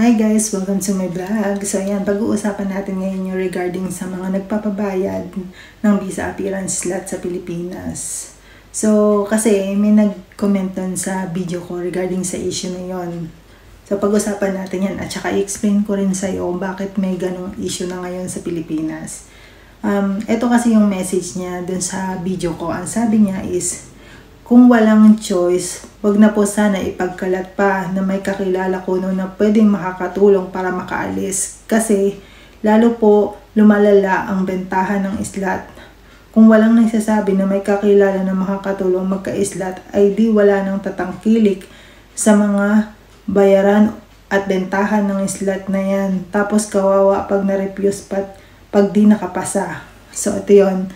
Hi guys! Welcome to my vlog. So ayan, pag-uusapan natin ngayon yung regarding sa mga nagpapabayad ng visa appearance slot sa Pilipinas. So kasi may nag-comment dun sa video ko regarding sa issue na yon. So pag-usapan natin yan at saka i-explain ko rin sa'yo bakit may ganong issue na ngayon sa Pilipinas. Ito kasi yung message niya dun sa video ko. Ang sabi niya is, kung walang choice, wag na po sana ipagkalat pa na may kakilala ko na pwedeng makakatulong para makaalis. Kasi lalo po lumalala ang bentahan ng slot. Kung walang nagsasabi na may kakilala na makakatulong magka-slot, ay di wala nang tatangkilik sa mga bayaran at bentahan ng slot na yan. Tapos kawawa pag na-refuse pag di nakapasa. So ito yun.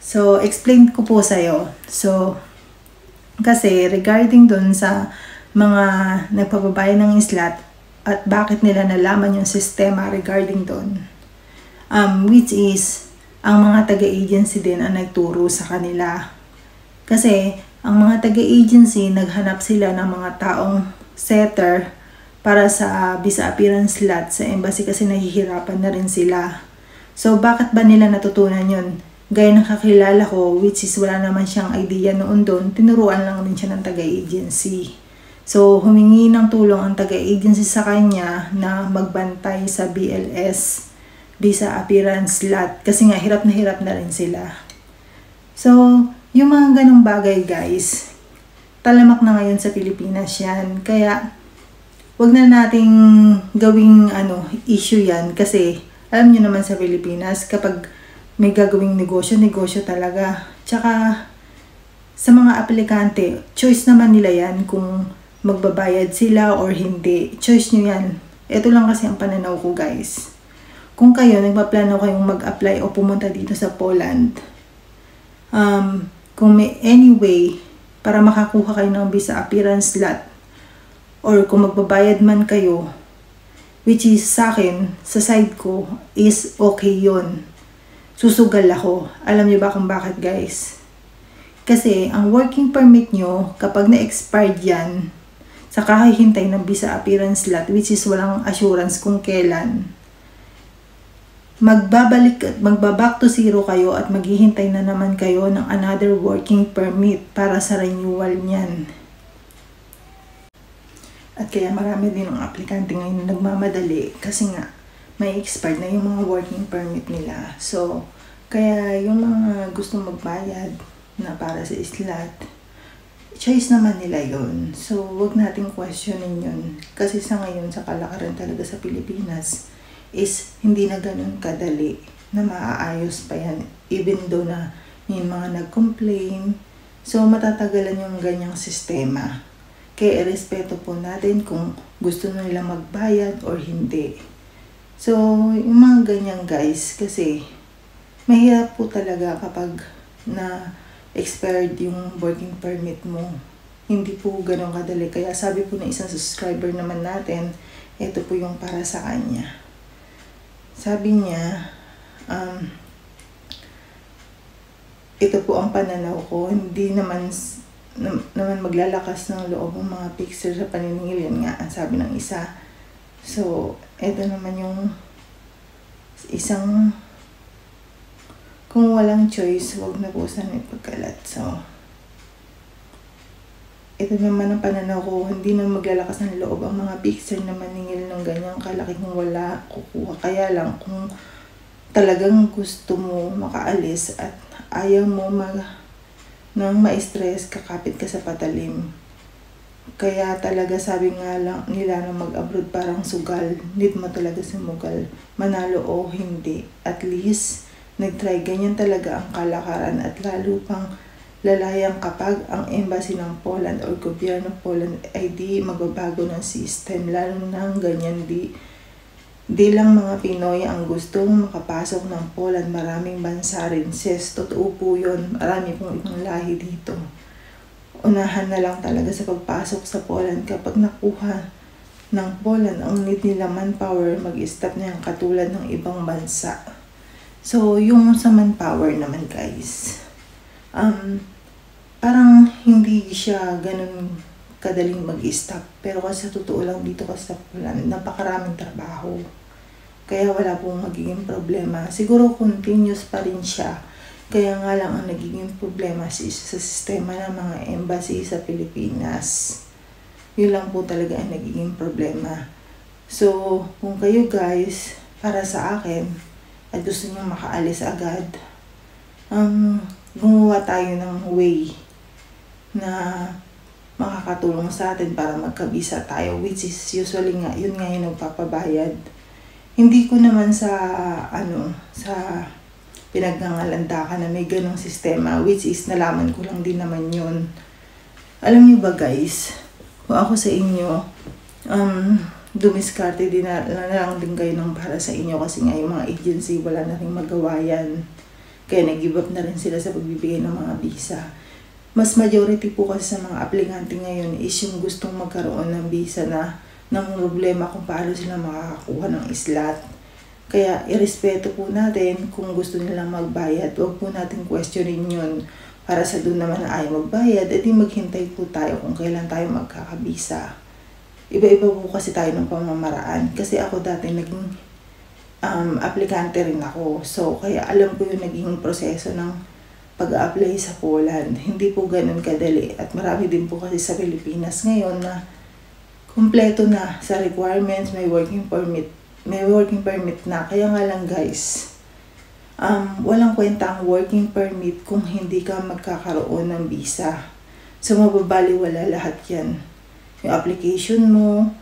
So explain ko po sa'yo. So kasi regarding dun sa mga nagpapabayad ng slot at bakit nila nalaman yung sistema regarding dun, which is ang mga taga-agency din ang nagturo sa kanila. Kasi ang mga taga-agency naghanap sila ng mga taong setter para sa visa appearance slot sa embassy kasi nahihirapan na rin sila. So bakit ba nila natutunan yun? Gaya ng kakilala ko, which is wala naman siyang idea noon doon, tinuruan lang din siya ng taga-agency. So, humingi ng tulong ang taga-agency sa kanya na magbantay sa BLS, visa appearance slot, kasi nga hirap na rin sila. So, yung mga ganong bagay guys, talamak na ngayon sa Pilipinas yan. Kaya, wag na nating gawing issue yan kasi alam nyo naman sa Pilipinas, kapag may gagawing negosyo talaga. Tsaka, sa mga aplikante, choice naman nila yan kung magbabayad sila or hindi. Choice nyo yan. Ito lang kasi ang pananaw ko guys. Kung kayo, nagpaplano kayong mag-apply o pumunta dito sa Poland, kung may any way para makakuha kayo ng visa appearance slot, or kung magbabayad man kayo, which is sa akin, sa side ko, is okay yun. Susugal ako. Alam niyo ba kung bakit guys? Kasi ang working permit nyo, kapag na-expired yan, saka hihintay ng visa appearance slot, which is walang assurance kung kailan, magbaback to zero kayo at maghihintay na naman kayo ng another working permit para sa renewal niyan. At kaya marami din ang aplikante ngayon nagmamadali kasi nga may expired na yung mga working permit nila. So, kaya yung mga gustong magbayad na para sa slot, choice naman nila yun. So, wag nating questionin yun. Kasi sa ngayon, sa kalakaran talaga sa Pilipinas, is hindi na ganun kadali na maaayos pa yan. Even though na yung mga nag-complain, so matatagalan yung ganyang sistema. Kaya irespeto po natin kung gusto nila magbayad or hindi. So, yung mga ganyan guys, kasi mahirap po talaga kapag na expired yung working permit mo. Hindi po ganun kadali. Kaya sabi po ng isang subscriber naman natin, ito po yung para sa kanya. Sabi niya, ito po ang pananaw ko, hindi naman maglalakas ng loob ang mga picture sa paniningil. Yan nga, ang sabi ng isa. So, ito naman yung isang, kung walang choice, wag na po sana ipagkalat. So, ito naman ang pananaw ko, hindi na maglalakas ng loob ang mga picture na maningil ng ganyang kalaki kung wala kukuha. Kaya lang, kung talagang gusto mo makaalis at ayaw mo nang ma-stress, kakapit ka sa patalim. Kaya talaga sabi nga lang nila na mag-abroad parang sugal. Need mo talaga sumugal. Manalo o hindi. At least, nag-try. Ganyan talaga ang kalakaran at lalo pang lalayang kapag ang embassy ng Poland o gobyerno ng Poland ay di magbabago ng system. Lalo nang ganyan di lang mga Pinoy ang gustong makapasok ng Poland. Maraming bansa rin. Sis, totoo po yun. Marami pong ibang lahi dito. Unahan na lang talaga sa pagpasok sa Poland. Kapag nakuha ng Poland, ang need nila manpower, mag-stop na yung katulad ng ibang bansa. So, yung sa manpower naman guys, parang hindi siya ganun kadaling mag-stop. Pero kasi sa totoo lang dito kasi sa Poland, napakaraming trabaho. Kaya wala pong magiging problema. Siguro continuous pa rin siya. Kaya nga lang ang nagiging problema sa sistema ng mga embassy sa Pilipinas. Yun lang po talaga ang nagiging problema. So, kung kayo guys, para sa akin, at gusto nyo makaalis agad, gumawa tayo ng way na makakatulong sa atin para magkabisa tayo, which is usually nga, yun nga yung nagpapabayad. Hindi ko naman sa pinagngangalandakan na may ganong sistema, which is nalaman ko lang din naman yun. Alam niyo ba guys, kung ako sa inyo, dumiskarte din na lang din kayo ng para sa inyo kasi nga yung mga agency wala na rin magawa yan. Kaya nag-give up na rin sila sa pagbibigay ng mga visa. Mas majority po kasi sa mga aplikante ngayon is yung gustong magkaroon ng visa na ng problema kung paano sila makakakuha ng slot. Kaya irespeto po natin kung gusto nilang magbayad. Huwag po natin questionin yun para sa doon naman na ayaw magbayad. Edi maghintay po tayo kung kailan tayo magkakabisa. Iba-iba po kasi tayo ng pamamaraan. Kasi ako dati naging aplikante rin ako. So kaya alam ko yung naging proseso ng pag-apply sa Poland. Hindi po ganun kadali. At marami din po kasi sa Pilipinas ngayon na kumpleto na sa requirements, may working permit na. Kaya nga lang guys, walang kwenta ang working permit kung hindi ka magkakaroon ng visa. So mababaliwala lahat yan. Yung application mo,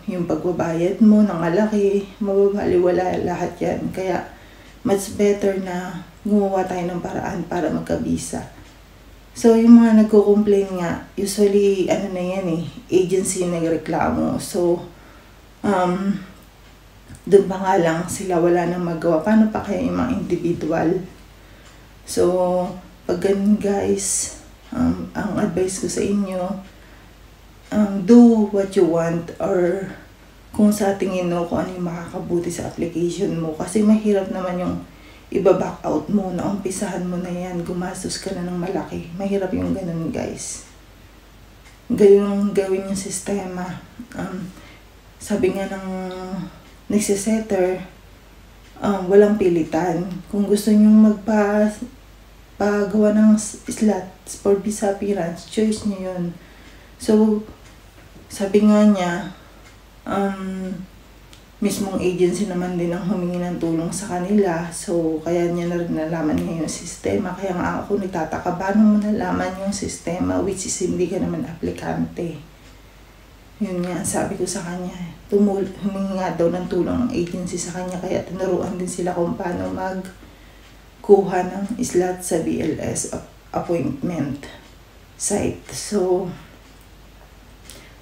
yung pagbabayad mo ng malaki, mababaliwala lahat yan. Kaya much better na gumawa tayo ng paraan para magka-visa. So, yung mga nagko-complain nga, usually, na yan agency yung nagreklamo. So, doon pa nga lang sila wala nang magawa. Paano pa kaya yung mga individual? So, pag ganun guys, ang advice ko sa inyo, do what you want or kung sa tingin mo kung ano yung makakabuti sa application mo. Kasi mahirap naman yung iba-back out mo na umpisahan mo na yan, gumastos ka na ng malaki. Mahirap yung ganun guys. Gawin yung sistema. Sabi nga ng nagsisetter, walang pilitan. Kung gusto nyong magpagawa ng slots for visa appearance, choice nyo yun. So, sabi nga niya, mismong agency naman din ang humingi ng tulong sa kanila. So, kaya niya na rin nalaman niya yung sistema. Kaya nga ako nagtataka, paano mo nalaman yung sistema which is hindi ka naman aplikante. Yun nga, sabi ko sa kanya, humingi nga daw ng tulong ng agency sa kanya. Kaya tinuruan din sila kung paano magkuha ng slot sa BLS appointment site. So,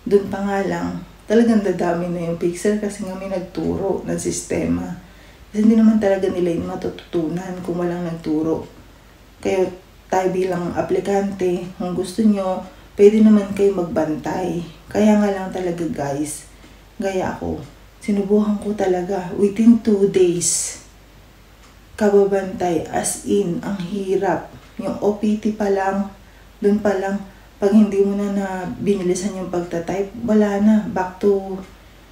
dun pa nga lang, talagang dadami na yung pixel kasi nga may nagturo ng sistema. Kasi hindi naman talaga nila yung matututunan kung walang nagturo. Kaya tayo bilang aplikante, kung gusto nyo, pwede naman kayo magbantay. Kaya nga lang talaga guys, gaya ako, sinubukan ko talaga within 2 days, kababantay, as in, ang hirap. Yung OPT pa lang, dun pa lang, pag hindi mo na binilisan yung pagtatype, wala na. Back to,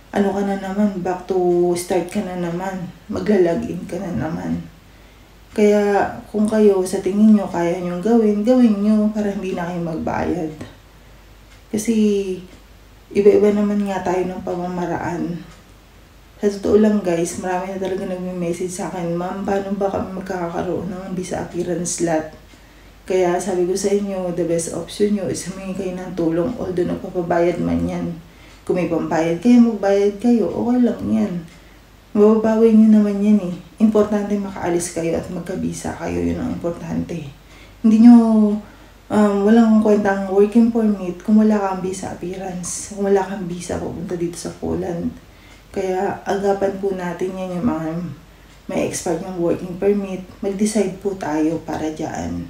ka na naman, back to start ka na naman. Magla-login ka na naman. Kaya, kung kayo sa tingin nyo, kaya nyo gawin nyo para hindi na kayo magbayad. Kasi, iba-iba naman nga tayo ng pamamaraan. Sa totoo lang guys, marami na talaga nagme-message sa akin, ma'am, paano ba kami magkakaroon ng visa appearance slot? Kaya sabi ko sa inyo, the best option nyo is humingi kayo ng tulong, although nagpapabayad man yan. Kung may pambayad kayo, magbayad kayo, okay lang yan. Mababawi nyo naman yan Importante makaalis kayo at magkabisa kayo, yun ang importante. Hindi nyo, walang kwentang working permit kung wala kang visa appearance, kung wala kang visa pupunta dito sa Poland. Kaya agapan po natin yan yung mga may expired yung working permit, mag-decide po tayo para dyan.